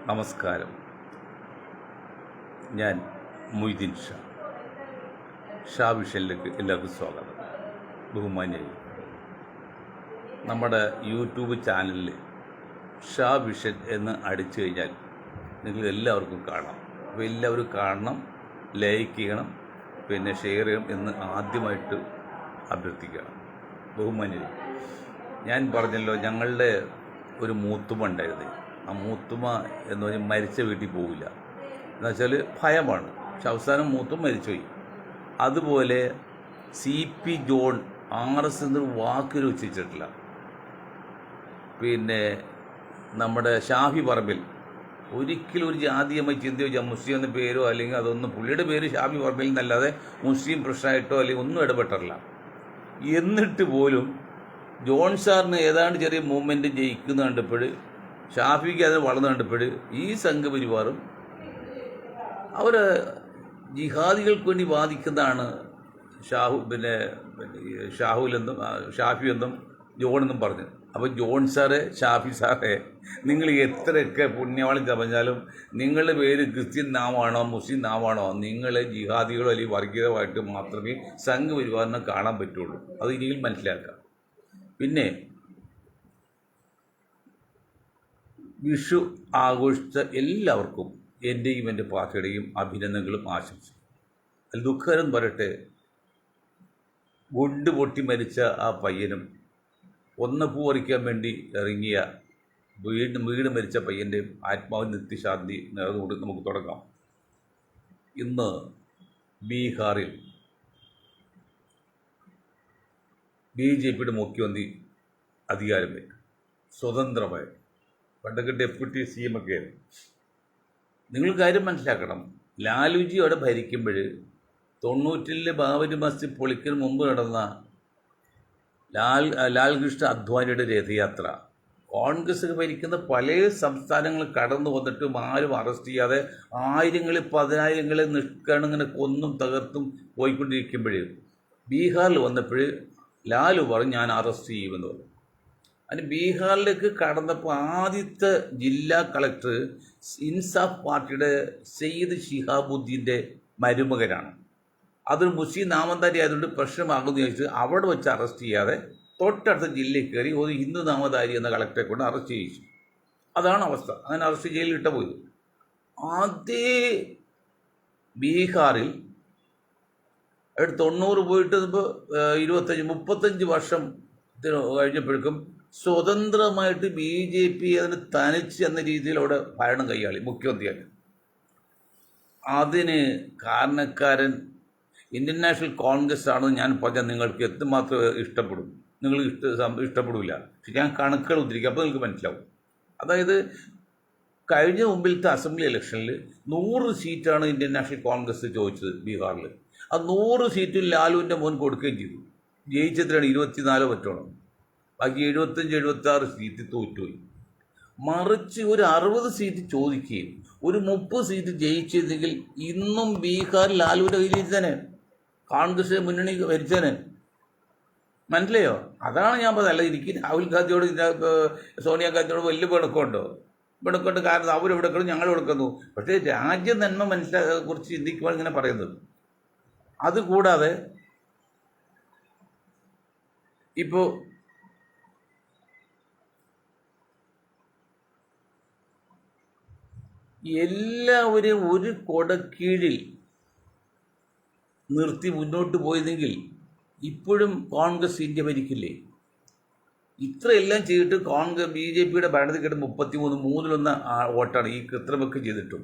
നമസ്കാരം. ഞാൻ മൊയ്തീൻ ഷാ വിഷനിലേക്ക് എല്ലാവർക്കും സ്വാഗതം. ബഹുമാന്യരെ, നമ്മുടെ യൂട്യൂബ് ചാനലിൽ ഷാ വിഷൻ എന്ന് അടിച്ചു കഴിഞ്ഞാൽ നിങ്ങൾ എല്ലാവർക്കും കാണാം. അപ്പോൾ എല്ലാവരും കാണണം, ലൈക്ക് ചെയ്യണം, പിന്നെ ഷെയർ ചെയ്യണം എന്ന് ആദ്യമായിട്ട് അഭ്യർത്ഥിക്കുകയാണ്. ബഹുമാന്യരെ, ഞാൻ പറഞ്ഞല്ലോ, ഞങ്ങളുടെ ഒരു മൂത്തുമ്മ ഉണ്ടായിരുന്നു. ആ മൂത്തുമ്മ എന്ന് പറഞ്ഞാൽ മരിച്ച വീട്ടിൽ പോവില്ല, എന്നുവെച്ചാൽ ഭയമാണ്. പക്ഷെ അവസാനം മൂത്തും മരിച്ചുപോയി. അതുപോലെ CP ജോൺ RS എന്നൊരു വാക്കൊരു ഉച്ചരിച്ചിട്ടില്ല. പിന്നെ നമ്മുടെ ഷാഫി പറമ്പിൽ ഒരിക്കലും ഒരു ജാതീയമായി ചിന്തയോ മുസ്ലിം എന്ന പേരോ അല്ലെങ്കിൽ അതൊന്നും, പുള്ളിയുടെ പേര് ഷാഫി പറമ്പിൽ എന്നല്ലാതെ മുസ്ലിം പ്രശ്നമായിട്ടോ അല്ലെങ്കിൽ ഒന്നും ഇടപെട്ടില്ല. എന്നിട്ട് പോലും ജോൺ സാറിന് ഏതാണ്ട് ചെറിയ മൂവ്മെൻറ്റ് ജയിക്കുന്ന കണ്ടപ്പോൾ, ഷാഫിക്ക് അത് വളർന്നു കണ്ടപ്പോൾ ഈ സംഘപരിവാറും അവർ ജിഹാദികൾക്ക് വേണ്ടി വാദിക്കുന്നതാണ് ഷാഹുലെന്നും ഷാഫി എന്നും ജോണെന്നും പറഞ്ഞു. അപ്പോൾ ജോൺ സാറെ, ഷാഫി സാറെ, നിങ്ങൾ എത്രയൊക്കെ പുണ്യവാളി പറഞ്ഞാലും നിങ്ങളുടെ പേര് ക്രിസ്ത്യൻ നാമാണോ മുസ്ലിം നാമാണോ, നിങ്ങൾ ജിഹാദികളോ അല്ലെങ്കിൽ വർഗീയമായിട്ട് മാത്രമേ സംഘപരിവാറിനെ കാണാൻ പറ്റുള്ളൂ. അത് ഇനിയും മനസ്സിലാക്കാം. പിന്നെ വിഷു ആഘോഷിച്ച എല്ലാവർക്കും എൻ്റെയും എൻ്റെ പാർട്ടിയുടെയും അഭിനന്ദനങ്ങളും ആശംസിക്കും. അതിൽ ദുഃഖകരം പറയട്ടെ, ഗുണ്ട് പൊട്ടി മരിച്ച ആ പയ്യനും പൂ പറിക്കാൻ വേണ്ടി ഇറങ്ങിയ വീട് മരിച്ച പയ്യൻ്റെ ആത്മാവിന് നിത്യശാന്തി നേർന്നുകൊണ്ട് നമുക്ക് തുടങ്ങാം. ഇന്ന് ബീഹാറിൽ BJPയുടെ മുഖ്യമന്ത്രി അധികാരം വരും, സ്വതന്ത്രമായി. പണ്ടൊക്കെ ഡെപ്യൂട്ടി CM ഒക്കെ ആയിരുന്നു. നിങ്ങൾ കാര്യം മനസ്സിലാക്കണം, ലാലുജി അവിടെ ഭരിക്കുമ്പോൾ 90-ലെ ബാബരി മസ്ജിദ് പൊളിക്കൽ മുമ്പ് നടന്ന ലാൽകൃഷ്ണ അദ്വാനിയുടെ രഥയാത്ര, കോൺഗ്രസ് ഭരിക്കുന്ന പല സംസ്ഥാനങ്ങൾ കടന്നു വന്നിട്ടും ആരും അറസ്റ്റ് ചെയ്യാതെ ആയിരങ്ങളിൽ പതിനായിരങ്ങളെ നിഷ്കണിങ്ങനെ കൊന്നും തകർത്തും പോയിക്കൊണ്ടിരിക്കുമ്പോൾ ബീഹാറിൽ വന്നപ്പോൾ ലാലു പറഞ്ഞു ഞാൻ അറസ്റ്റ് ചെയ്യുമെന്ന് പറഞ്ഞു. അതിന് ബീഹാറിലേക്ക് കടന്നപ്പോൾ ആദ്യത്തെ ജില്ലാ കളക്ടർ ഇൻസാഫ് പാർട്ടിയുടെ സെയ്ദ് ഷിഹാബുദ്ദീൻ്റെ മരുമകനാണ്. അതൊരു മുസ്ലിം നാമധാരി ആയതുകൊണ്ട് പ്രശ്നമാകുമെന്ന് ചോദിച്ച് അവിടെ വെച്ച് അറസ്റ്റ് ചെയ്യാതെ തൊട്ടടുത്ത ജില്ലയിൽ കയറി ഒരു ഹിന്ദു നാമധാരി എന്ന കളക്ടറെ കൊണ്ട് അറസ്റ്റ് ചെയ്യിച്ചു. അതാണ് അവസ്ഥ. അങ്ങനെ അറസ്റ്റ് ജയിലിൽ ഇട്ട പോയത്. അതേ ബീഹാറിൽ 90 പോയിട്ട് ഇപ്പോൾ 35 വർഷം കഴിഞ്ഞപ്പോഴേക്കും സ്വതന്ത്രമായിട്ട് BJP അതിന് തനിച്ച് എന്ന രീതിയിൽ അവിടെ ഭരണം കൈയാളി, മുഖ്യമന്ത്രിയായിട്ട്. അതിന് കാരണക്കാരൻ ഇന്ത്യൻ നാഷണൽ കോൺഗ്രസ് ആണെന്ന് ഞാൻ പറഞ്ഞാൽ നിങ്ങൾക്ക് എത്രമാത്രം ഇഷ്ടപ്പെടും. നിങ്ങൾ ഇഷ്ടപ്പെടില്ല. പക്ഷെ ഞാൻ കണക്കുകൾ ഉദ്ധരിക്കുക, അപ്പോൾ നിങ്ങൾക്ക് മനസ്സിലാവും. അതായത് കഴിഞ്ഞ മുമ്പിലത്തെ അസംബ്ലി ഇലക്ഷനിൽ 100 സീറ്റാണ് ഇന്ത്യൻ നാഷണൽ കോൺഗ്രസ് ചോദിച്ചത് ബീഹാറിൽ. ആ 100 സീറ്റും ലാലുവിൻ്റെ മോൻ കൊടുക്കുകയും ചെയ്തു. ജയിച്ചതിലാണ് 24 പറ്റണം. ബാക്കി 75-76 സീറ്റ് തോറ്റുപോയി. മറിച്ച് ഒരു 60 സീറ്റ് ചോദിക്കുകയും ഒരു 30 സീറ്റ് ജയിച്ചതെങ്കിൽ ഇന്നും ബീഹാർ ലാലുവിൻ്റെ കയ്യിലിരുത്തേനെ, കോൺഗ്രസ് മുന്നണി ഭരിച്ചേനെ. മനസ്സിലായോ? അതാണ് ഞാൻ പറഞ്ഞത്. അല്ല, എനിക്ക് രാഹുൽ ഗാന്ധിയോട് സോണിയാഗാന്ധിയോട് വലിയ പിണക്കമുണ്ടോ? പിണക്കമുണ്ട്. കാരണം അവരെവിടെക്കണം, ഞങ്ങൾ എടുക്കുന്നു. പക്ഷേ രാജ്യ നന്മ കുറിച്ച് ചിന്തിക്കുമ്പോൾ ഇങ്ങനെ പറയുന്നത്. അതുകൂടാതെ ഇപ്പോൾ എല്ലാവരെയും ഒരു കൊടക്കീഴിൽ നിർത്തി മുന്നോട്ട് പോയതെങ്കിൽ ഇപ്പോഴും കോൺഗ്രസ് ഇന്ത്യ ഭരിക്കില്ലേ? ഇത്രയെല്ലാം ചെയ്തിട്ട് BJPയുടെ ഭരണത്തിൽ കിട്ടും 33, 3/1 വോട്ടാണ് ഈ കൃത്രിമൊക്കെ ചെയ്തിട്ടും.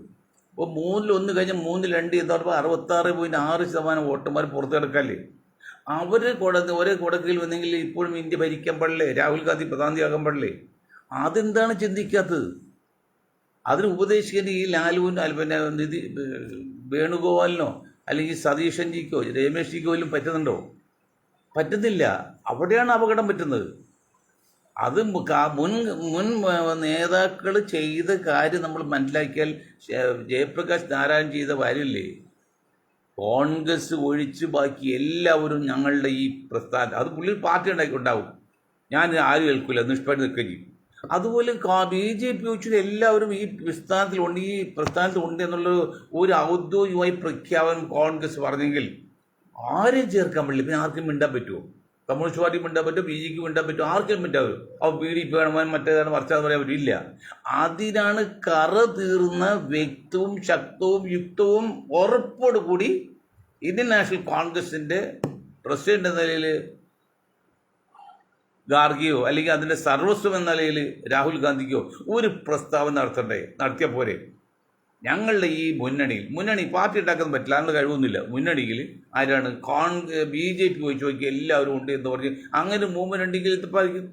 അപ്പോൾ 3/1 കഴിഞ്ഞാൽ 3/2 എന്ന് പറയുമ്പോൾ 66.6% വോട്ടന്മാർ പുറത്തു കിടക്കല്ലേ? അവർ ഒരേ കൊടക്കീഴിൽ വന്നെങ്കിൽ ഇപ്പോഴും ഇന്ത്യ ഭരിക്കാൻ പാടില്ലേ? രാഹുൽ ഗാന്ധി പ്രധാനമന്ത്രിയാകാൻ പാടില്ലേ? അതെന്താണ് ചിന്തിക്കാത്തത്? അതിന് ഉപദേശിക്കാൻ ഈ ലാലുവിനോ പിന്നെ വേണുഗോപാലിനോ അല്ലെങ്കിൽ സതീഷൻജിക്കോ രമേശ് ജിക്കോ പോലും പറ്റുന്നുണ്ടോ? പറ്റുന്നില്ല. അവിടെയാണ് അപകടം പറ്റുന്നത്. അത് മുൻ നേതാക്കൾ ചെയ്ത കാര്യം നമ്മൾ മനസ്സിലാക്കിയാൽ, ജയപ്രകാശ് നാരായൺ ചെയ്ത കാര്യമില്ലേ, കോൺഗ്രസ് ഒഴിച്ച് ബാക്കി എല്ലാവരും ഞങ്ങളുടെ ഈ പ്രസ്ഥാനം, അത് പുള്ളി പാർട്ടി ഉണ്ടാവും, ഞാൻ ആരും കേൾക്കില്ല, നിഷ്പക്ഷ നിൽക്കുകയും ചെയ്യും. അതുപോലെ BJP വെച്ചിട്ട് എല്ലാവരും ഈ പ്രസ്ഥാനത്തിലുണ്ട് എന്നുള്ള ഒരു ഔദ്യോഗികമായി പ്രഖ്യാപനം കോൺഗ്രസ് പറഞ്ഞെങ്കിൽ ആരെയും ചേർക്കാൻ പറ്റില്ല. പിന്നെ ആർക്കും മിണ്ടാൻ പറ്റുമോ? കമ്മ്യൂണിസ്റ്റ് പാർട്ടി മിണ്ടാൻ പറ്റുമോ? BJP മിണ്ടാൻ പറ്റുമോ? ആർക്കും മിണ്ടാൻ പറ്റും? PDP വേണമെന്ന് മറ്റേതാണ് മറിച്ചാന്ന് പറയാൻ പറ്റില്ല. അതിനാണ് കറ തീർന്ന വ്യക്തവും ശക്തവും യുക്തവും ഉറപ്പോടുകൂടി ഇന്ത്യൻ നാഷണൽ കോൺഗ്രസിൻ്റെ പ്രസിഡന്റ് എന്ന നിലയിൽ ഗാർഗിയോ അല്ലെങ്കിൽ അതിൻ്റെ സർവസ്വം എന്ന നിലയിൽ രാഹുൽ ഗാന്ധിക്കോ ഒരു പ്രസ്താവന നടത്തിയ പോരെ. ഞങ്ങളുടെ ഈ മുന്നണി പാർട്ടി ഉണ്ടാക്കാൻ പറ്റില്ല, അതിനുള്ള കഴിവൊന്നുമില്ല. മുന്നണിയിൽ ആരാണ്? BJP പോയി ചോദിക്കുക എല്ലാവരും ഉണ്ട് എന്ന് പറഞ്ഞ് അങ്ങനെ മൂവ്മെന്റ് ഉണ്ടെങ്കിൽ എത്തിപ്പായിരിക്കും.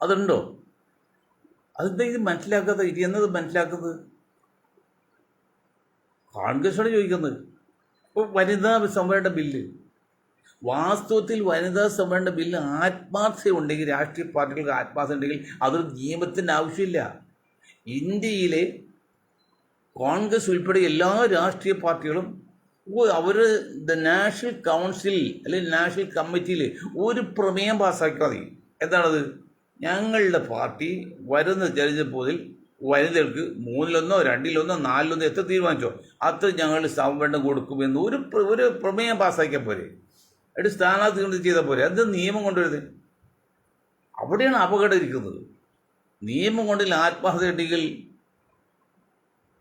അതുണ്ടോ? അതെന്താ ഇത് മനസ്സിലാക്കാത്തത്? ഇത് എന്നത് മനസ്സിലാക്കുന്നത്? കോൺഗ്രസോട് ചോദിക്കുന്നത്. ഇപ്പോൾ വനിതാ സംവരണ ബില്ല്, വാസ്തവത്തിൽ വനിതാ സംവരണ ബില്ല് ആത്മാർത്ഥത ഉണ്ടെങ്കിൽ, രാഷ്ട്രീയ പാർട്ടികൾക്ക് ആത്മാർത്ഥത ഉണ്ടെങ്കിൽ അതൊരു നിയമത്തിൻ്റെ ആവശ്യമില്ല. ഇന്ത്യയിലെ കോൺഗ്രസ് ഉൾപ്പെടെ എല്ലാ രാഷ്ട്രീയ പാർട്ടികളും അവർ നാഷണൽ കൗൺസിൽ അല്ലെങ്കിൽ നാഷണൽ കമ്മിറ്റിയിൽ ഒരു പ്രമേയം പാസ്സാക്കിയാൽ മതി. എന്താണത്? ഞങ്ങളുടെ പാർട്ടി വരുന്ന തെരഞ്ഞെടുപ്പിൽ വനിതകൾക്ക് 3-1, 2-1, 4-1 എത്ര തീരുമാനിച്ചോ അത്ര ഞങ്ങൾ സംവരണം കൊടുക്കുമെന്ന് ഒരു പ്രമേയം പാസ്സാക്കിയാൽ പോരെ. ഒരു സ്ഥാനാർത്ഥി കൊണ്ട് ചെയ്താൽ പോരെ. അത് നിയമം കൊണ്ടുവരുന്നത്. അവിടെയാണ് അപകടം ഇരിക്കുന്നത്. നിയമം കൊണ്ടിൽ ആത്മാർത്ഥത ഉണ്ടെങ്കിൽ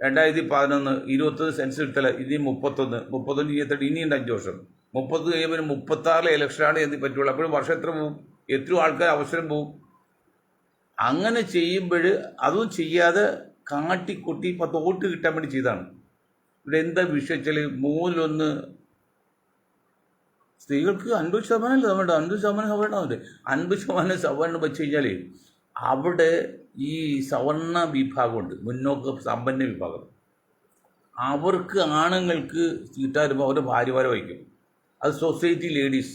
2011 21 സെൻസസ് എടുത്തല്ല, ഇനി 31 28 ഇനിയുണ്ട് 5 വർഷം. 30 കഴിയുമ്പോൾ 36 ഇലക്ഷനാണ് എന്ന് പറ്റുള്ളൂ. അപ്പോഴും വർഷം എത്ര പോവും? എത്രയോ ആൾക്കാർ അവസരം പോവും. അങ്ങനെ ചെയ്യുമ്പോൾ അതും ചെയ്യാതെ കാട്ടിക്കുട്ടി 10 വോട്ട് കിട്ടാൻ വേണ്ടി ചെയ്താണ്. ഇവിടെ എന്താ വിഷയം വെച്ചാൽ 3-1 സ്ത്രീകൾക്ക് 50% നമ്മുടെ 50% സംവരണമുണ്ട്. 50% സംവരണം വെച്ച് കഴിഞ്ഞാൽ അവിടെ ഈ സവർണ വിഭാഗമുണ്ട്, മുന്നോക്ക സമ്പന്ന വിഭാഗം. അവർക്ക് ആണുങ്ങൾക്ക് സീറ്റാരുമ്പോൾ അവരുടെ ഭാര്യമാരെ വഹിക്കും. അത് സൊസൈറ്റി ലേഡീസ്.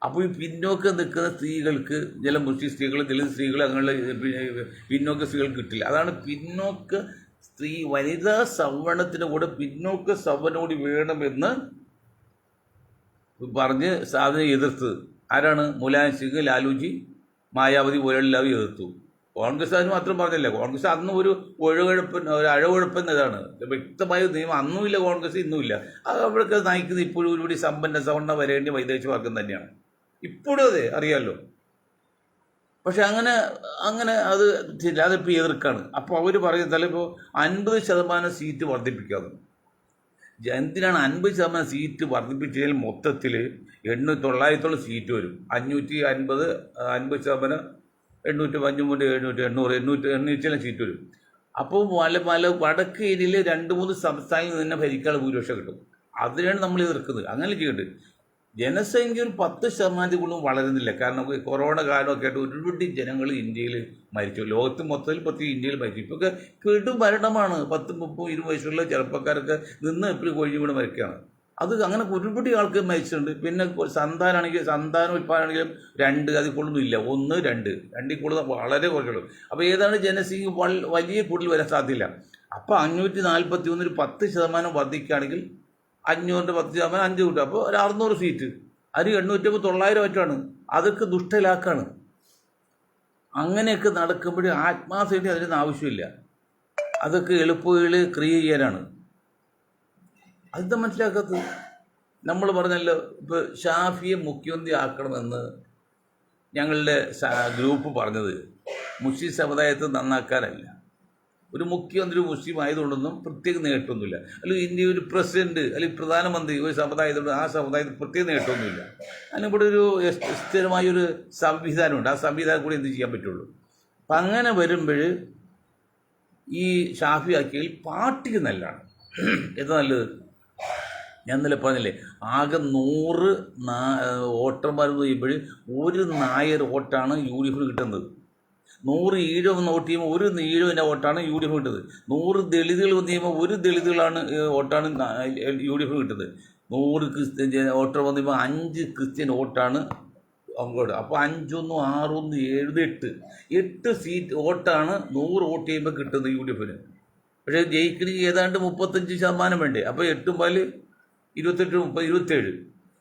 അപ്പോൾ ഈ പിന്നോക്കം നിൽക്കുന്ന സ്ത്രീകൾക്ക്, ചില മുസ്ലിം സ്ത്രീകൾ, ദളിത് സ്ത്രീകൾ, അങ്ങനെയുള്ള പിന്നോക്ക സ്ത്രീകൾക്ക് കിട്ടില്ല. അതാണ് പിന്നോക്ക വനിതാ സംവരണത്തിൻ്റെ കൂടെ പിന്നോക്ക സംവരണം കൂടി വേണമെന്ന് പറഞ്ഞ് സാധനം എതിർത്തത് ആരാണ്? മുലായം സിംഗ്, ലാലുജി, മായാവതി പോലെയുള്ളവർ എതിർത്തു. കോൺഗ്രസ് അതിന് മാത്രം പറഞ്ഞില്ല. കോൺഗ്രസ് അന്നും ഒരു അഴകുഴപ്പൻ ഇതാണ്. വ്യക്തമായ നിയമം അന്നുമില്ല, കോൺഗ്രസ് ഇന്നുമില്ല. അത് അവിടെയൊക്കെ നയിക്കുന്നത് ഇപ്പോഴും ഒരുപടി സവർണ വരേണ്ടി വൈദേശ വർഗം തന്നെയാണ്. ഇപ്പോഴും അതെ, അറിയാമല്ലോ. പക്ഷെ അങ്ങനെ അത് അതിപ്പോൾ എതിർക്കാണ്. അപ്പോൾ അവർ പറയുന്നത് ഇപ്പോൾ 50% സീറ്റ് വർദ്ധിപ്പിക്കാമെന്ന്. എന്തിനാണ് 50% സീറ്റ് വർദ്ധിപ്പിച്ചാൽ മൊത്തത്തിൽ 900 സീറ്റ് വരും. 550 50%, 805, 800 സീറ്റ് വരും. അപ്പോൾ പല വടക്ക് ഏരിയയിൽ 2-3 സംസ്ഥാനങ്ങളിൽ നിന്ന് ഭരിക്കാനുള്ള ഭൂരിപക്ഷം കിട്ടും. അതിനാണ് നമ്മൾ എതിർക്കുന്നത്. അങ്ങനെ ചെയ്യേണ്ടത്. ജനസംഖ്യ ഒരു 10% കൊണ്ടും വളരുന്നില്ല. കാരണം കൊറോണ കാലമൊക്കെ ആയിട്ട് ഒരുപാട് ജനങ്ങൾ ഇന്ത്യയിൽ മരിച്ചു. ലോകത്ത് മൊത്തത്തിൽ പ്രത്യേകിച്ച് ഇന്ത്യയിൽ മരിച്ചു. ഇപ്പൊക്കെ പെടും മരണമാണ്. 10, 30, 20 വയസ്സുള്ള ചെറുപ്പക്കാരൊക്കെ നിന്ന് എപ്പോഴും കൊഴിഞ്ഞു വീണ് മരിക്കുകയാണ്. അത് അങ്ങനെ ഒരുപാട് ആൾക്ക് മരിച്ചിട്ടുണ്ട്. പിന്നെ സന്താന ഉൽപ്പാദനമാണെങ്കിലും 2, അതിൽ കൂടുതലൊന്നും ഇല്ല. 1, 2, 2ൽ കൂടുതൽ വളരെ കുറച്ചുള്ളൂ. അപ്പോൾ ഏതാണ് ജനസംഖ്യ വലിയ കൂടുതൽ വരാൻ സാധ്യതയില്ല. അപ്പോൾ 541 10% വർദ്ധിക്കുകയാണെങ്കിൽ 500 10% 5 കിട്ടും. അപ്പോൾ ഒരു 600 സീറ്റ്. അത് 850 900 മറ്റാണ്. അതൊക്കെ ദുഷ്ടലാക്കാണ്. അങ്ങനെയൊക്കെ നടക്കുമ്പോൾ ആത്മാർത്ഥതയുടെ അതിനൊന്നും ആവശ്യമില്ല. അതൊക്കെ എളുപ്പത്തിൽ ക്രിയേറ്റ് ചെയ്യാനാണ്. അതെന്താ മനസ്സിലാക്കാത്തത്? നമ്മൾ പറഞ്ഞല്ലോ, ഇപ്പോൾ ഷാഫിയെ മുഖ്യമന്ത്രി ആക്കണമെന്ന് ഞങ്ങളുടെ ഗ്രൂപ്പ് പറഞ്ഞത് മുസ്ലിം സമുദായത്തെ നന്നാക്കാനല്ല. ഒരു മുഖ്യമന്ത്രി മുസ്ലിം ആയതുകൊണ്ടൊന്നും പ്രത്യേക നേട്ടമൊന്നുമില്ല. അല്ലെങ്കിൽ ഇന്ത്യ ഒരു പ്രസിഡന്റ് അല്ലെങ്കിൽ പ്രധാനമന്ത്രി ഒരു സമുദായത്തോട് ആ സമുദായത്തിൽ പ്രത്യേക നേട്ടമൊന്നുമില്ല. അതിനിവിടെ ഒരു സ്ഥിരമായൊരു സംവിധാനമുണ്ട്. ആ സംവിധാനം കൂടി എന്ത് ചെയ്യാൻ പറ്റുള്ളൂ. അപ്പം അങ്ങനെ വരുമ്പോൾ ഈ ഷാഫി ആക്കിയാൽ പാർട്ടിക്ക് നല്ലതാണ്. എന്താ നല്ലത്? ഞാൻ ഇന്നലെ പറഞ്ഞില്ലേ, ആകെ 100 വോട്ടർമാരെന്ന് ചെയ്യുമ്പോൾ ഒരു നായർ വോട്ടാണ് UDF കിട്ടുന്നത്. 100 ഈഴം വോട്ട് ചെയ്യുമ്പോൾ ഒരു ഈഴവിൻ്റെ വോട്ടാണ് UDF കിട്ടുന്നത്. 100 ദളിതുകൾ വന്ന് ചെയ്യുമ്പോൾ ഒരു ദളിതുകളാണ് വോട്ടാണ് UDF കിട്ടുന്നത്. 100 ക്രിസ്ത്യൻ വോട്ടർ വന്ന് ചെയ്യുമ്പോൾ 5 ക്രിസ്ത്യൻ വോട്ടാണ് അങ്ങോട്ട്. അപ്പോൾ 5 1 6 1 7 8 സീറ്റ് വോട്ടാണ് 100 വോട്ട് ചെയ്യുമ്പോൾ കിട്ടുന്നത് UDFന്. പക്ഷേ ജയിക്കണമെങ്കിൽ ഏതാണ്ട് 35% വേണ്ടേ. അപ്പോൾ 8 × 28 30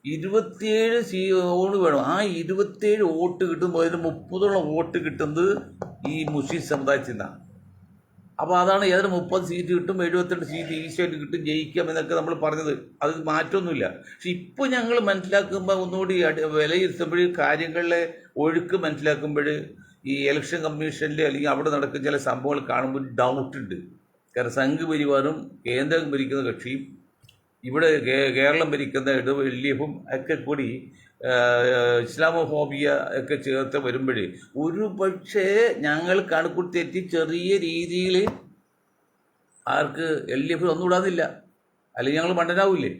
27 വോട്ട് വേണം. ആ 27 വോട്ട് കിട്ടുമ്പോൾ അതിന് 30 വോട്ട് കിട്ടുന്നത് ഈ മുസ്ലിം സമുദായത്തിൽ നിന്നാണ്. അപ്പോൾ അതാണ് ഏതൊരു 30 സീറ്റ് കിട്ടും, 78 സീറ്റ് ഈസിയായിട്ട് കിട്ടും, ജയിക്കാം എന്നൊക്കെ നമ്മൾ പറഞ്ഞത്. അത് മാറ്റമൊന്നുമില്ല. പക്ഷെ ഇപ്പോൾ ഞങ്ങൾ മനസ്സിലാക്കുമ്പോൾ ഒന്നുകൂടി വിലയിരുത്തുമ്പോൾ കാര്യങ്ങളിലെ ഒഴുക്ക് മനസ്സിലാക്കുമ്പോൾ ഈ ഇലക്ഷൻ കമ്മീഷനിൽ അല്ലെങ്കിൽ അവിടെ നടക്കുന്ന ചില സംഭവങ്ങൾ കാണുമ്പോൾ ഡൗട്ടുണ്ട്. കാരണം സംഘ് പരിവാറും കേന്ദ്രം ഭരിക്കുന്ന കക്ഷിയും ഇവിടെ കേരളം ഭരിക്കുന്ന LDFും ഒക്കെ കൂടി ഇസ്ലാമോഫോബിയ ഒക്കെ ചേർത്ത് വരുമ്പോൾ ഒരു പക്ഷേ ഞങ്ങൾ കണക്കൂട്ടി തെറ്റി ചെറിയ രീതിയിൽ ആർക്ക് LDF ഒന്നുകൂടാതില്ല, അല്ലെങ്കിൽ ഞങ്ങൾ മണ്ടനാവില്ലേ?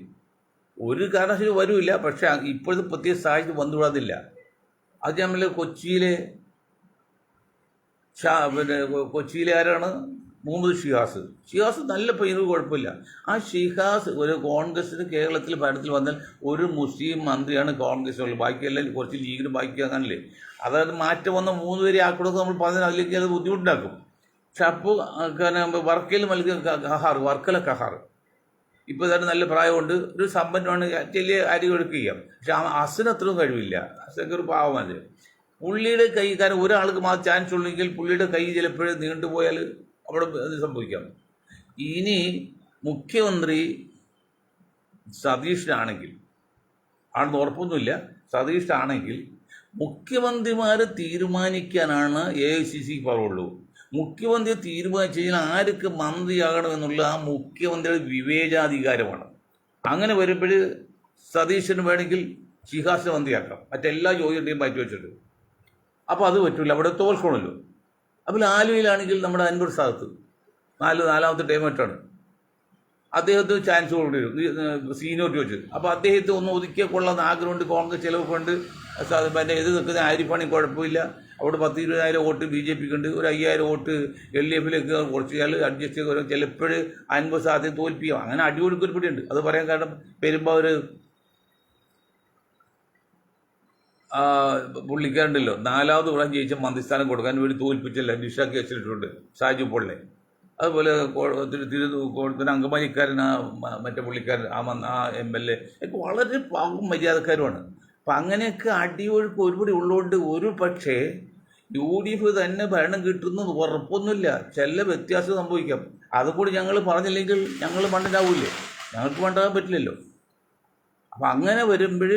ഒരു കാരണവശാലും വരില്ല. പക്ഷേ ഇപ്പോഴത്തെ പ്രത്യേക സാഹചര്യം വന്നുകൂടാതില്ല. അത് നമ്മൾ കൊച്ചിയിലെ ആരാണ്? മുഹമ്മദ് ഷിഹാസ് നല്ല പയ്യന്, കുഴപ്പമില്ല. ആ ഷിഹാസ് ഒരു കോൺഗ്രസിന് കേരളത്തിൽ ഭരണത്തിൽ വന്നാൽ ഒരു മുസ്ലിം മന്ത്രിയാണ് കോൺഗ്രസിനുള്ളത്, ബാക്കിയെല്ലാം കുറച്ച് ലീഗിന് ബാക്കി അങ്ങനല്ലേ. അതായത് മാറ്റം വന്ന 3 പേരെ ആക്കണമെന്ന് നമ്മൾ പറഞ്ഞാൽ അതിലേക്ക് അത് ബുദ്ധിമുട്ടുണ്ടാക്കും. പക്ഷെ അപ്പോൾ വർക്കല കഹാർ ഇപ്പോൾ തന്നെ നല്ല പ്രായമുണ്ട്, ഒരു സമ്പന്നമാണ്, വലിയ അരി കൊടുക്കുക. പക്ഷെ അസിന് അത്രയും കഴിവില്ല. അസൊക്കെ ഒരു പാവമാണ്. പുള്ളിയുടെ കൈ, കാരണം ഒരാൾക്ക് മാത്രം ചാൻസ് ഉള്ളെങ്കിൽ പുള്ളിയുടെ കൈ ചിലപ്പോഴും നീണ്ടുപോയാൽ അവിടെ അത് സംഭവിക്കാം. ഇനി മുഖ്യമന്ത്രി സതീഷിനാണെങ്കിൽ, ആണെന്ന് ഉറപ്പൊന്നുമില്ല, സതീഷിനാണെങ്കിൽ മുഖ്യമന്ത്രിമാരെ തീരുമാനിക്കാനാണ് AICC പാടുള്ളൂ. മുഖ്യമന്ത്രി തീരുമാനിച്ചു കഴിഞ്ഞാൽ ആർക്ക് മന്ത്രിയാകണമെന്നുള്ള ആ മുഖ്യമന്ത്രിയുടെ വിവേചനാധികാരമാണ്. അങ്ങനെ വരുമ്പോൾ സതീശന് വേണമെങ്കിൽ ഷിഹാസിനെ മന്ത്രിയാക്കാം, മറ്റെല്ലാ ജോലിയുടെയും മാറ്റി വെച്ചിട്ട്. അപ്പോൾ അത് പറ്റില്ല, അവിടെ തോൽക്കണമല്ലോ. അപ്പോൾ ആലുവയിലാണെങ്കിൽ നമ്മുടെ അൻവർ സാദത്ത് നാലാമത്തെ ടൈമായിട്ടാണ്, അദ്ദേഹത്തിന് ചാൻസ് കൊടുക്കും സീനിയോറിറ്റി വെച്ച്. അപ്പോൾ അദ്ദേഹത്തെ ഒന്ന് ഒതുക്കിയ കൊള്ളാമെന്ന് ആഗ്രഹമുണ്ട്. കോൺഗ്രസ് ചിലവ് കൊണ്ട് പിന്നെ ഇത് നിൽക്കുന്ന ആരിപ്പാണി കുഴപ്പമില്ല. അവിടെ 10-20,000 വോട്ട് BJPക്ക് ഉണ്ട്, ഒരു 5,000 വോട്ട് LDFിലേക്ക് കുറച്ച് അഡ്ജസ്റ്റ് ചെയ്ത് ചിലപ്പോൾ അൻവർ സാദത്തെ തോൽപ്പിക്കാം. അങ്ങനെ അടിയൊഴുക്കൊരുപടിയുണ്ട്. അത് പറയാൻ കാരണം പെരുമ്പാവൂർ പുള്ളിക്കാരുണ്ടല്ലോ, 4ാമത് പ്രാവശ്യം ജയിച്ച മന്ത്രിസ്ഥാനം കൊടുക്കാൻ വേണ്ടി തോൽപ്പിച്ചല്ല നിഷ കേസിലിട്ടുണ്ട് സാജു പൊള്ളെ. അതുപോലെ കോഴത്തിന് അങ്കമാലിക്കാരൻ മറ്റേ പുള്ളിക്കാരൻ ആ MLA ഒക്കെ വളരെ പാവം മര്യാദക്കാരുമാണ്. അപ്പം അങ്ങനെയൊക്കെ അടിയൊഴുക്ക് ഒരുപടി ഉള്ളതുകൊണ്ട് ഒരു പക്ഷേ UDF തന്നെ ഭരണം കിട്ടുന്നത് ഉറപ്പൊന്നുമില്ല, ചില വ്യത്യാസം സംഭവിക്കാം. അതുകൂടി ഞങ്ങൾ പറഞ്ഞില്ലെങ്കിൽ ഞങ്ങൾ മണ്ടനാവില്ലേ? ഞങ്ങൾക്ക് പറ്റില്ലല്ലോ. അപ്പം അങ്ങനെ വരുമ്പോൾ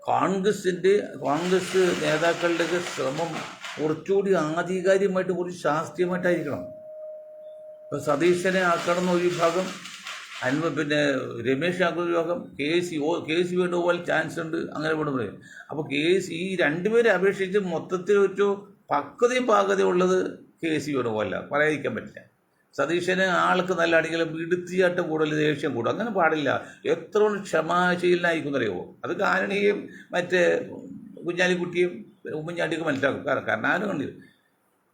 കോൺഗ്രസ് നേതാക്കളുടെ ശ്രമം കുറച്ചുകൂടി ആധികാരികമായിട്ട് കുറച്ച് ശാസ്ത്രീയമായിട്ടായിരിക്കണം. ഇപ്പോൾ സതീശനെ ആക്കണം എന്നൊരു വിഭാഗം, പിന്നെ രമേശ് ആക്കുന്ന ഒരു വിഭാഗം, KC വേണുപോലെ ചാൻസ് ഉണ്ട്, അങ്ങനെ വേണമെന്ന് പറയും. അപ്പോൾ ഈ 2 പേരെ അപേക്ഷിച്ച് മൊത്തത്തിൽ ഒരു പക്വതയും പാകതയും ഉള്ളത് KC വേണുപോലല്ല, പറയാതിരിക്കാൻ പറ്റില്ല. സതീശന് ആൾക്ക് നല്ല അടികളും ഇടുത്തിയാട്ടം കൂടുതൽ, ദേഷ്യം കൂടും, അങ്ങനെ പാടില്ല. എത്ര ക്ഷമാശീലനായിരിക്കുന്നറിയുമോ? അത് കാരണിയും മറ്റേ കുഞ്ഞാലിക്കുട്ടിയും ഉമ്മൻചാണ്ടിയൊക്കെ മനസ്സിലാക്കും, കാരണം ആരും കണ്ടില്ല.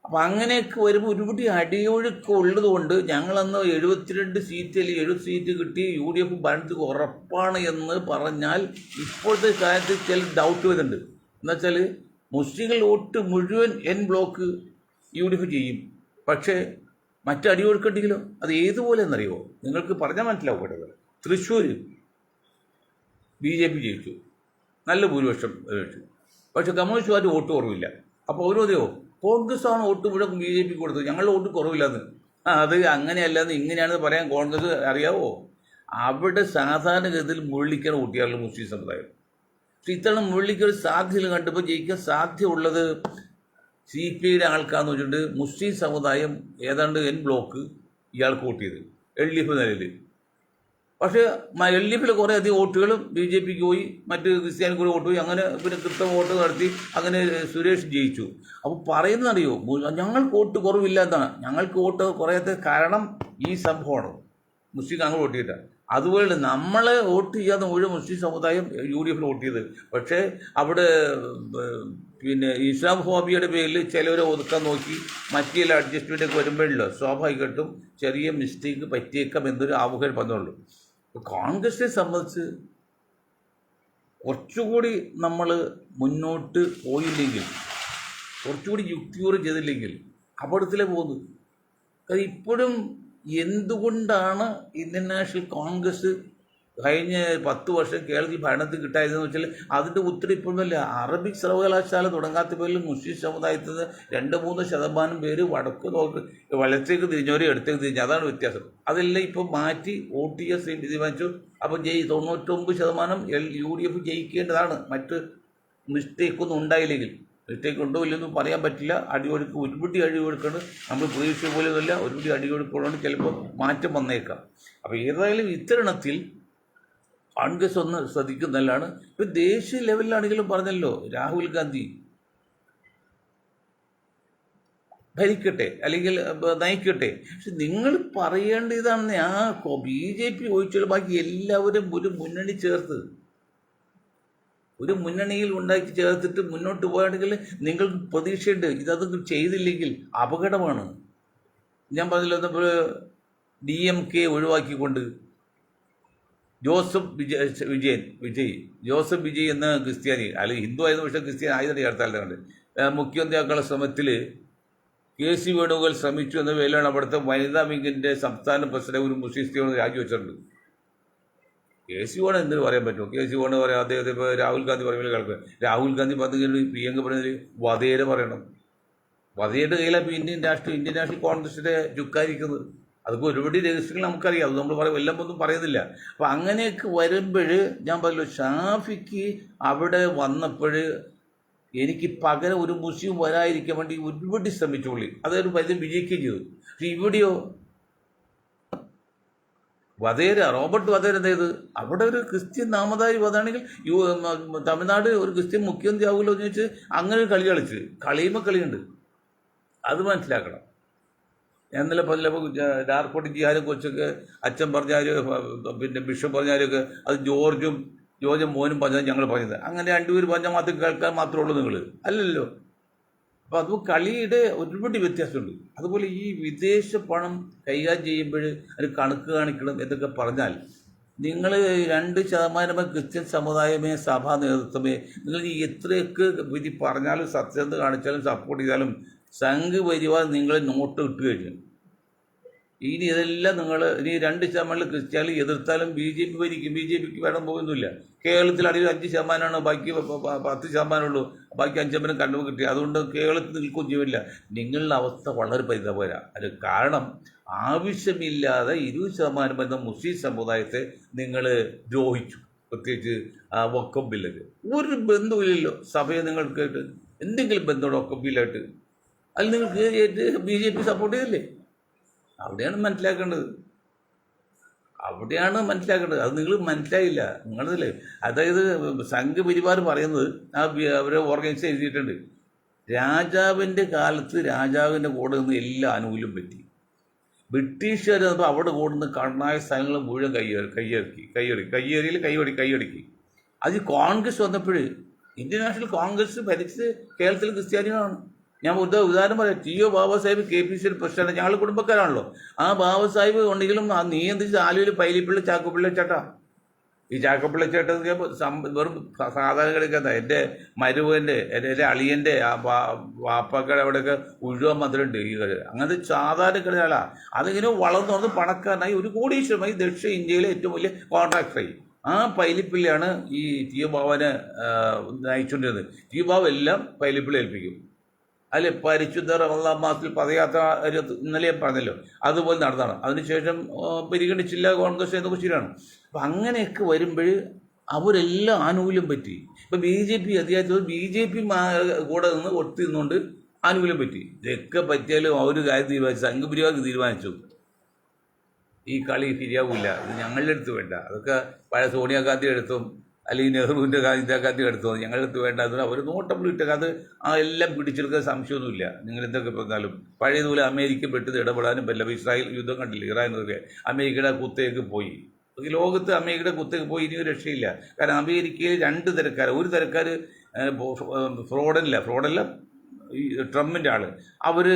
അപ്പം അങ്ങനെയൊക്കെ വരുമ്പോൾ ഒരുപടി അടിയൊഴുക്ക് ഉള്ളതുകൊണ്ട് ഞങ്ങളന്ന് 72 സീറ്റ് അല്ലെങ്കിൽ 70 സീറ്റ് കിട്ടി UDF ഭരണത്തിൽ ഉറപ്പാണ് എന്ന് പറഞ്ഞാൽ ഇപ്പോഴത്തെ കാര്യത്തിൽ ചില ഡൗട്ട് വരുന്നുണ്ട്. എന്നുവെച്ചാൽ മുസ്ലിങ്ങൾ വോട്ട് മുഴുവൻ N ബ്ലോക്ക് UDF ചെയ്യും, പക്ഷേ മറ്റടിയൊഴുക്കുണ്ടെങ്കിലോ അത് ഏതുപോലെ എന്നറിയുമോ? നിങ്ങൾക്ക് പറഞ്ഞാൽ മനസ്സിലാവും. കേട്ടത് തൃശ്ശൂർ BJP ജയിച്ചു, നല്ല ഭൂരിപക്ഷം ജയിച്ചു, പക്ഷെ കമ്മ്യൂണിസ്റ്റുകാർ വോട്ട് കുറവില്ല. അപ്പോൾ ഓരോരോ കോൺഗ്രസ്സാണ് വോട്ട് മുഴുവൻ BJP കൊടുത്തത്, ഞങ്ങളുടെ വോട്ട് കുറവില്ലെന്ന്. അത് അങ്ങനെയല്ലെന്ന് ഇങ്ങനെയാണെന്ന് പറയാൻ കോൺഗ്രസ് അറിയാവോ? അവിടെ സാധാരണഗതിയിൽ മുള്ളിക്കാൻ വോട്ടിയാറുള്ള മുസ്ലിം സമുദായം. പക്ഷെ ഇത്തവണ മുള്ളിക്കൊരു സാധ്യത കണ്ടപ്പോൾ ജയിക്കാൻ സാധ്യതയുള്ളത് CPIയുടെ ആൾക്കാന്ന് വെച്ചിട്ടുണ്ട്. മുസ്ലിം സമുദായം ഏതാണ്ട് N ബ്ലോക്ക് ഇയാൾക്ക് വോട്ട് ചെയ്ത് LDF നിലയിൽ. പക്ഷേ LDFിൽ കുറേ അധികം വോട്ടുകളും BJPക്ക് പോയി, മറ്റ് ക്രിസ്ത്യാനിക്ക് കൂടെ വോട്ട് പോയി. അങ്ങനെ പിന്നെ കൃത്യം വോട്ട് നടത്തി അങ്ങനെ സുരേഷ് ജയിച്ചു. അപ്പോൾ പറയുന്നതറിയോ, ഞങ്ങൾക്ക് വോട്ട് കുറവില്ല എന്നാണ്. ഞങ്ങൾക്ക് വോട്ട് കുറയാത്ത കാരണം ഈ സംഭവമാണ്, മുസ്ലിം ഞങ്ങൾ വോട്ട് ചെയ്തില്ല. അതുപോലെ നമ്മളെ വോട്ട് ചെയ്യാതെ മുഴുവൻ മുസ്ലിം സമുദായം UDFിൽ വോട്ട് ചെയ്ത്. പക്ഷേ അവിടെ പിന്നെ ഇസ്ലാം ഫോബിയയുടെ പേരിൽ ചിലവരെ ഒതുക്കാൻ നോക്കി മറ്റു ചില അഡ്ജസ്റ്റ്മെൻറ്റൊക്കെ വരുമ്പോഴല്ലോ സ്വാഭാവികമായിട്ടും ചെറിയ മിസ്റ്റേക്ക് പറ്റിയേക്കാം എന്നൊരു ആവുകൾ പറഞ്ഞുള്ളൂ. കോൺഗ്രസിനെ സംബന്ധിച്ച് കുറച്ചുകൂടി നമ്മൾ മുന്നോട്ട് പോയില്ലെങ്കിൽ, കുറച്ചുകൂടി യുക്തിയോടെ ചെയ്തില്ലെങ്കിൽ അപകടത്തിലേ പോകുന്നത്. കാരണം ഇപ്പോഴും എന്തുകൊണ്ടാണ് ഇന്ത്യൻ നാഷണൽ കോൺഗ്രസ് കഴിഞ്ഞ 10 വർഷം കേരളത്തിൽ ഭരണത്തിൽ കിട്ടായതെന്ന് വെച്ചാൽ അതിൻ്റെ ഉത്തരം ഇപ്പോഴല്ല. അറബിക് സർവകലാശാല തുടങ്ങാത്ത പേരിൽ മുസ്ലിം സമുദായത്തിൽ നിന്ന് 2-3% പേര് വടക്ക് വലത്തേക്ക് തിരിഞ്ഞവരെ എടുത്തേക്ക് തിരിഞ്ഞു. അതാണ് വ്യത്യാസം. അതെല്ലാം ഇപ്പോൾ മാറ്റി OTS തീരുമാനിച്ചു. അപ്പോൾ 99% UDF ജയിക്കേണ്ടതാണ്. മറ്റ് മിസ്റ്റേക്കൊന്നും ഉണ്ടായില്ലെങ്കിൽ. മിസ്റ്റേക്ക് ഉണ്ടോ ഇല്ലെന്നും പറയാൻ പറ്റില്ല. അടിയൊഴുക്ക് ഒരുപിടി അടിയൊഴുക്കാണ്. നമ്മൾ പ്രതീക്ഷ പോലെയൊന്നുമില്ല. ഒരുപിടി അടിയൊഴുക്കുള്ളതുകൊണ്ട് ചിലപ്പോൾ മാറ്റം വന്നേക്കാം. അപ്പോൾ ഏതായാലും ഇത്തരണത്തിൽ കോൺഗ്രസ് ഒന്ന് ശ്രദ്ധിക്കുന്നതല്ലാണ്. ഇപ്പം ദേശീയ ലെവലിലാണെങ്കിലും പറഞ്ഞല്ലോ, രാഹുൽ ഗാന്ധി ഭരിക്കട്ടെ അല്ലെങ്കിൽ നയിക്കട്ടെ. പക്ഷെ നിങ്ങൾ പറയേണ്ടതാണ് BJP ഒഴിച്ചുള്ള ബാക്കി എല്ലാവരും ഒരു മുന്നണി ചേർത്ത് ഒരു മുന്നണിയിൽ ഉണ്ടാക്കി ചേർത്തിട്ട് മുന്നോട്ട് പോയാണെങ്കിൽ നിങ്ങൾക്ക് പ്രതീക്ഷയുണ്ട്. ഇതൊന്നും ചെയ്തില്ലെങ്കിൽ അപകടമാണ്. ഞാൻ പറഞ്ഞില്ല, DMK ഒഴിവാക്കിക്കൊണ്ട് ജോസഫ് വിജയ് എന്ന ക്രിസ്ത്യാനി, അല്ലെങ്കിൽ ഹിന്ദു ആയിരുന്നു, പക്ഷേ ക്രിസ്ത്യാനി ആയതിൻ്റെ ചേർത്താലുണ്ട്, മുഖ്യമന്ത്രിയാക്കാനുള്ള ശ്രമത്തിൽ KC വേണുഗോപാൽ ശ്രമിച്ചു എന്ന പേരിലാണ് അവിടുത്തെ വനിതാ വിംഗിൻ്റെ സംസ്ഥാന പ്രസിഡന്റ് ഒരു മുസ്ലിം സ്ത്രീയോട് രാജിവെച്ചിട്ടുണ്ട്. KC വേണം എന്തിനു പറയാൻ പറ്റുമോ? KC വേണം പറയാം. അദ്ദേഹത്തെ ഇപ്പോൾ രാഹുൽ ഗാന്ധി പറയുമ്പോൾ കേൾക്കുക. രാഹുൽ ഗാന്ധി പറഞ്ഞ പ്രിയങ്ക പറഞ്ഞതിൽ വധേര പറയണം. വധയുടെ കയ്യിലാണ് ഇന്ത്യൻ നാഷണൽ കോൺഗ്രസിൻ്റെ ചുക്കാരിക്കുന്നത്. അതൊക്കെ ഒരുപാട് രഹസ്യങ്ങൾ നമുക്കറിയാം. അത് നമ്മൾ എല്ലാം ഒന്നും പറയുന്നില്ല. അപ്പം അങ്ങനെയൊക്കെ വരുമ്പോൾ ഞാൻ പറഞ്ഞല്ലോ, ഷാഫിക്ക് അവിടെ വന്നപ്പോൾ എനിക്ക് പകരം ഒരു മുസ്ലിം വരാതിരിക്കാൻ വേണ്ടി ഒരുപാട് ശ്രമിച്ചുള്ളി. അതൊരു പരിധി വിജയിക്കുകയും ചെയ്തു. പക്ഷെ ഇവിടെയോ റോബർട്ട് വധേര എന്ത് ചെയ്ത്? അവിടെ ഒരു ക്രിസ്ത്യൻ നാമധാരി വധാണെങ്കിൽ തമിഴ്നാട് ഒരു ക്രിസ്ത്യൻ മുഖ്യമന്ത്രി ആവുമല്ലോ എന്ന് ചോദിച്ച് അങ്ങനെ ഒരു കളി കളിച്ച് കളിയുമ്പോൾ കളിയുണ്ട്. അത് മനസ്സിലാക്കണം. ഞാൻ ഇന്നലെ പറഞ്ഞപ്പോൾ ഡാർക്കോട്ട് ജിയാരും കൊച്ചൊക്കെ അച്ഛൻ പറഞ്ഞാലും പിന്നെ ബിഷപ്പ് പറഞ്ഞാലൊക്കെ അത് ജോർജും മോനും പറഞ്ഞത് ഞങ്ങൾ പറഞ്ഞത്. അങ്ങനെ രണ്ടുപേരും പറഞ്ഞാൽ മാത്രം കേൾക്കാൻ മാത്രമേ ഉള്ളൂ നിങ്ങൾ, അല്ലല്ലോ. അപ്പോൾ അത് കളിയുടെ ഒരുപാട് വ്യത്യാസമുണ്ട്. അതുപോലെ ഈ വിദേശ പണം കൈകാര്യം ചെയ്യുമ്പോൾ അത് കണക്ക് കാണിക്കണം എന്നൊക്കെ പറഞ്ഞാൽ നിങ്ങൾ 2% ക്രിസ്ത്യൻ സമുദായമേ സഭാ നേതൃത്വമേ നിങ്ങൾ എത്രയൊക്കെ വിധി പറഞ്ഞാലും സത്യസന്ധത കാണിച്ചാലും സപ്പോർട്ട് ചെയ്താലും സംഘ് പരിവാർ നിങ്ങളെ നോട്ട് ഇട്ട് കഴിഞ്ഞു. ഇനി ഇതെല്ലാം നിങ്ങൾ ഇനി 2% ക്രിസ്ത്യാനി എതിർത്താലും BJP ഭരിക്കും. BJPക്ക് വേണം പോകുന്നില്ല. കേരളത്തിലാണെങ്കിൽ 5% ബാക്കി 10% ഉള്ളൂ. ബാക്കി 5% കണ്ടു കിട്ടി. അതുകൊണ്ട് കേരളത്തിൽ നിൽക്കുകയും ചെയ്യില്ല. നിങ്ങളുടെ അവസ്ഥ വളരെ പരിതാപകര. അത് കാരണം ആവശ്യമില്ലാതെ 20% വരുന്ന മുസ്ലിം സമുദായത്തെ നിങ്ങൾ ദ്രോഹിച്ചു. പ്രത്യേകിച്ച് വഖഫ് ബില്ലൊക്കെ ഒരു ബന്ധമില്ലല്ലോ. സഭയെ നിങ്ങൾക്ക് എന്തെങ്കിലും ബന്ധമുണ്ടോ വഖഫ് ബില്ലായിട്ട്? അതിൽ നിങ്ങൾക്ക് BJP സപ്പോർട്ട് ചെയ്തില്ലേ? അവിടെയാണ് മനസ്സിലാക്കേണ്ടത്. അത് നിങ്ങൾ മനസ്സിലായില്ല. നിങ്ങളതില്ലേ, അതായത് സംഘ് പരിവാർ പറയുന്നത് അവരെ ഓർഗനൈസ് എഴുതിയിട്ടുണ്ട്. രാജാവിൻ്റെ കാലത്ത് രാജാവിൻ്റെ കൂടെ നിന്ന് എല്ലാ ആനുകൂല്യം പറ്റി. ബ്രിട്ടീഷുകാർ വന്നപ്പോൾ അവിടെ കൂടുന്ന കണ്ണായ സ്ഥലങ്ങൾ മുഴുവൻ കൈയടക്കി. അത് കോൺഗ്രസ് വന്നപ്പോൾ ഇന്ത്യൻ നാഷണൽ കോൺഗ്രസ് ഭരിച്ചത് കേരളത്തിലെ ക്രിസ്ത്യാനികളാണ്. ഞാൻ ഉദാഹരണം പറയാം. TO Baba Sahib KPC president, ഞങ്ങൾ കുടുംബക്കാരാണല്ലോ. ആ ബാബാ സാഹിബ് ഉണ്ടെങ്കിലും ആ നിയന്ത്രിച്ച് ആലുവിൽ പൈലിപ്പിള്ള ചാക്കപ്പിള്ള ചേട്ടാ. ഈ ചാക്കപ്പിള്ള ചേട്ട വെറും സാധാരണ കളിക്കാത്ത എൻ്റെ മരുവൻ്റെ എൻ്റെ അളിയൻ്റെ വാപ്പക്കട അവിടെയൊക്കെ ഉഴുവാൻ മാത്രമുണ്ട്. ഈ കളി അങ്ങനത്തെ സാധാരണ കളികളാ. അതിങ്ങനെ വളർന്നു വന്ന് പണക്കാരനായി ഒരു കോടീശ്വരമായി ദക്ഷിണ ഇന്ത്യയിലെ ഏറ്റവും വലിയ കോൺട്രാക്ടറായി. ആ പൈലിപ്പിള്ളയാണ് ഈ TO ബാബനെ നയിച്ചുകൊണ്ടിരുന്നത്. TO ബാബ എല്ലാം പൈലിപ്പിള്ള ഏൽപ്പിക്കും. അല്ലെ പരിശുദ്ധ റമദാൻ മാസത്തിൽ പദയാത്ര ഇന്നലെ പറഞ്ഞല്ലോ, അതുപോലെ നടന്നതാണ്. അതിനുശേഷം പരിഗണിച്ചില്ല കോൺഗ്രസ് എന്നൊക്കെ ശരിയാണ്. അപ്പം അങ്ങനെയൊക്കെ വരുമ്പോൾ അവരെല്ലാം ആനുകൂല്യം പറ്റി. ഇപ്പം BJP അധികാരത്തിൽ BJP കൂടെ നിന്ന് ഒത്തുനിന്നുകൊണ്ട് ആനുകൂല്യം പറ്റി. ഇതൊക്കെ പറ്റിയാലും ആ ഒരു കാര്യം തീരുമാനിച്ചു, സംഘപരിവാർക്ക് തീരുമാനിച്ചു ഈ കളി ശരിയാവില്ല, ഇത് ഞങ്ങളുടെ അടുത്ത് വേണ്ട. അതൊക്കെ പഴയ സോണിയാഗാന്ധി എടുത്തും അല്ലെങ്കിൽ നെഹ്റുവിൻ്റെ ഇന്ദിരാഗാന്ധി എടുത്തു ഞങ്ങളുടെ അടുത്ത് വേണ്ട. അതിന് അവർ നോട്ടബിൾ ഇട്ടൊക്കെ അത് ആ എല്ലാം പിടിച്ചെടുക്കാൻ സംശയമൊന്നുമില്ല. നിങ്ങൾ എന്തൊക്കെ പറഞ്ഞാലും പഴയതുപോലെ അമേരിക്ക പെട്ടത് ഇടപെടാനും പറ്റില്ല. ഇസ്രായേൽ യുദ്ധം കണ്ടില്ല, ഇറാനൊക്കെ അമേരിക്കയുടെ കുത്തേക്ക് പോയി. ലോകത്ത് അമേരിക്കയുടെ കുത്തേക്ക് പോയി ഇനി ഒരു രക്ഷയില്ല. കാരണം അമേരിക്കയിൽ 2 തരക്കാർ, ഒരു തരക്കാർ ഫ്രോഡല്ല ഈ ട്രംപിൻ്റെ ആൾ, അവർ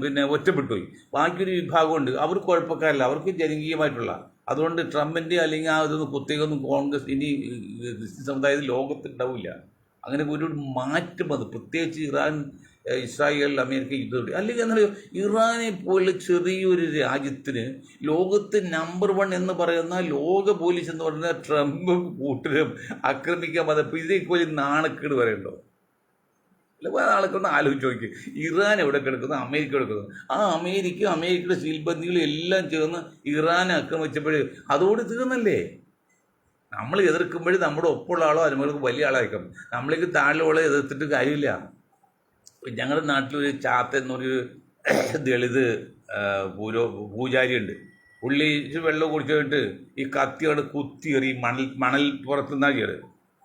പിന്നെ ഒറ്റപ്പെട്ടു പോയി. ബാക്കിയൊരു വിഭാഗമുണ്ട്, അവർ കുഴപ്പക്കാരല്ല, അവർക്ക് ജനകീയമായിട്ടുള്ള. അതുകൊണ്ട് ട്രംപിൻ്റെ അല്ലെങ്കിൽ ആ ഇതൊന്നും കുത്തിയൊന്നും കോൺഗ്രസ് ഇനി ക്രിസ്ത്യൻ സമുദായത്തിൽ ലോകത്തുണ്ടാവില്ല. അങ്ങനെ ഒരു മാറ്റം അത് പ്രത്യേകിച്ച് ഇറാൻ, ഇസ്രായേൽ, അമേരിക്ക യുദ്ധം. അല്ലെങ്കിൽ എന്നാൽ ഇറാനെ പോലെ ചെറിയൊരു രാജ്യത്തിന് ലോകത്ത് നമ്പർ 1 എന്ന് പറയുന്ന ലോക പോലീസ് എന്ന് പറയുന്ന ട്രംപ് കൂട്ടരും ആക്രമിക്കാൻ വന്നപ്പോൾ ഇതേപോലെ നാണക്കേട് പറയണ്ടോ? അല്ല, നാളെക്കൊന്ന് ആലോചിച്ച് നോക്കി. ഇറാൻ എവിടെ കിടക്കുന്നു, അമേരിക്ക കിടക്കുന്നു. ആ അമേരിക്കയുടെ സീൽബന്ദികളും എല്ലാം ചേർന്ന് ഇറാനെ ആക്രമിച്ചപ്പോൾ അതോട് തീർന്നല്ലേ? നമ്മൾ എതിർക്കുമ്പോഴും നമ്മുടെ ഒപ്പമുള്ള ആളോ അതുങ്ങൾക്ക് വലിയ ആളായിരിക്കും. നമ്മളേക്ക് താഴെയുള്ള എതിർത്തിട്ട് കാര്യമില്ല. ഞങ്ങളുടെ നാട്ടിലൊരു ചാത്ത എന്നൊരു ദളിത് പൂജാരിയുണ്ട്. പുള്ളി വെള്ളം കുടിച്ചിട്ട് ഈ കത്തിയോട് കുത്തിയെറി മണൽ പുറത്തുനിന്നാ ചെയ്യത്.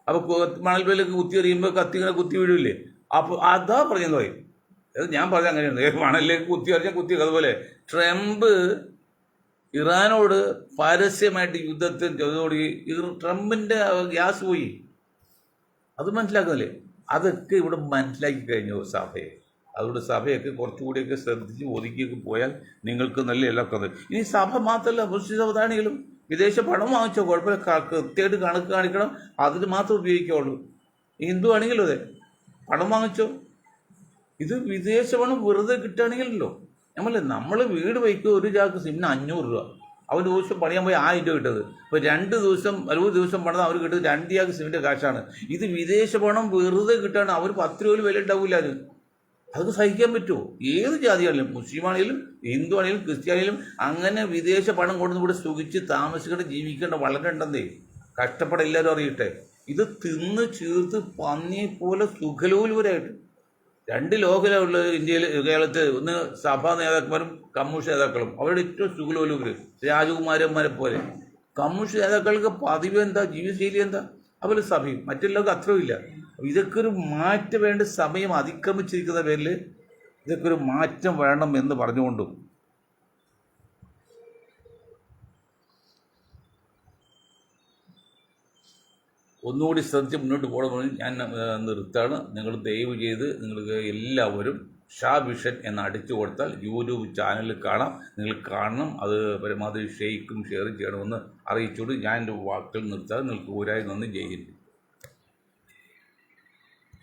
അപ്പോൾ മണൽ പേലൊക്കെ കുത്തി എറിയുമ്പോൾ കത്തി ഇങ്ങനെ കുത്തി വീഴില്ലേ? അപ്പോൾ അതാ പറഞ്ഞെന്ന് പറയും. അത് ഞാൻ പറഞ്ഞ അങ്ങനെയാണ്. മണലിലേക്ക് കുത്തി എറിഞ്ഞാൽ കുത്തി. അതുപോലെ ട്രംപ് ഇറാനോട് പരസ്യമായിട്ട് യുദ്ധത്തോടുകൂടി ട്രംപിൻ്റെ ഗ്യാസ് പോയി. അത് മനസ്സിലാക്കുന്നില്ലേ? അതൊക്കെ ഇവിടെ മനസ്സിലാക്കി കഴിഞ്ഞു സഭയെ. അതുകൊണ്ട് സഭയൊക്കെ കുറച്ചുകൂടിയൊക്കെ ശ്രദ്ധിച്ച് ഒതുക്കിയൊക്കെ പോയാൽ നിങ്ങൾക്ക് നല്ല ഇലക്കുന്നത്. ഇനി സഭ മാത്രമല്ല, മുസ്ലിം സമുദായങ്ങളും വിദേശ പണം വാങ്ങിച്ചോ കുഴപ്പമില്ല, കൃത്യമായിട്ട് കണക്ക് കാണിക്കണം, അതിന് മാത്രം ഉപയോഗിക്കാവുള്ളൂ. ഹിന്ദു ആണെങ്കിലും അതെ, പണം വാങ്ങിച്ചോ. ഇത് വിദേശ പണം വെറുതെ കിട്ടുകയാണെങ്കിലല്ലോ. നമ്മൾ വീട് വയ്ക്കുക, ഒരു ചാക്ക് സിമ്മിന് 500 രൂപ. അവർ ദിവസം പണിയാൻ പോയി 1000 രൂപ കിട്ടത്. ഇപ്പോൾ 2 ദിവസം 60 ദിവസം പണിതാൽ അവർ കിട്ടുന്നത് 2 ചാക്ക് സിമിൻ്റെ കാശാണ്. ഇത് വിദേശ പണം വെറുതെ കിട്ടുകയാണ്. അവർ 10 രൂപ വില ഉണ്ടാവില്ല. അതൊക്കെ സഹിക്കാൻ പറ്റുമോ? ഏത് ജാതിയാണെങ്കിലും, മുസ്ലിം ആണെങ്കിലും ഹിന്ദു ആണെങ്കിലും ക്രിസ്ത്യാനിയിലും അങ്ങനെ വിദേശ പണം കൊണ്ടുവന്ന് ഇവിടെ സുഖിച്ച് താമസിക്കേണ്ട ജീവിക്കേണ്ട വളരെ ഉണ്ടെന്നേ. കഷ്ടപ്പെടാൻ എല്ലാവരും അറിയട്ടെ. ഇത് തിന്ന് ചീർത്ത് പന്നിയെ പോലെ സുഖലോലുപരായിട്ട് 2 ലോകമുള്ള ഇന്ത്യയിൽ, കേരളത്തിൽ. ഒന്ന് സഭാ നേതാക്കന്മാരും കമ്മ്യൂണിസ്റ്റ് നേതാക്കളും. അവരുടെ ഏറ്റവും സുഖലോലുപര് രാജകുമാരന്മാരെ പോലെ. കമ്മ്യൂണിസ്റ്റ് നേതാക്കൾക്ക് പതിവ് എന്താ, ജീവിതശൈലി എന്താ? അതുപോലെ സഭയും മറ്റുള്ളവർക്ക് അത്രയുമില്ല. ഇതൊക്കെ ഒരു മാറ്റം വേണ്ട സമയം അതിക്രമിച്ചിരിക്കുന്ന പേരിൽ ഇതൊക്കെ ഒരു മാറ്റം വേണം എന്ന് പറഞ്ഞുകൊണ്ടും ഒന്നുകൂടി ശ്രദ്ധിച്ച് മുന്നോട്ട് പോകണമെന്ന് ഞാൻ നിർത്താണ്. നിങ്ങൾ ദയവ് ചെയ്ത് നിങ്ങൾക്ക് എല്ലാവരും ഷാ വിഷൻ എന്ന് അടിച്ചു കൊടുത്താൽ യൂട്യൂബ് ചാനലിൽ കാണാം. നിങ്ങൾ കാണണം. അത് പരമാവധി ഷെയറും ചെയ്യണമെന്ന് അറിയിച്ചുകൊണ്ട് ഞാൻ എൻ്റെ വാക്കുകൾ നിർത്താതെ നിങ്ങൾക്ക് ഊരായി നന്ദി. ജയ് ഹിന്ദ്.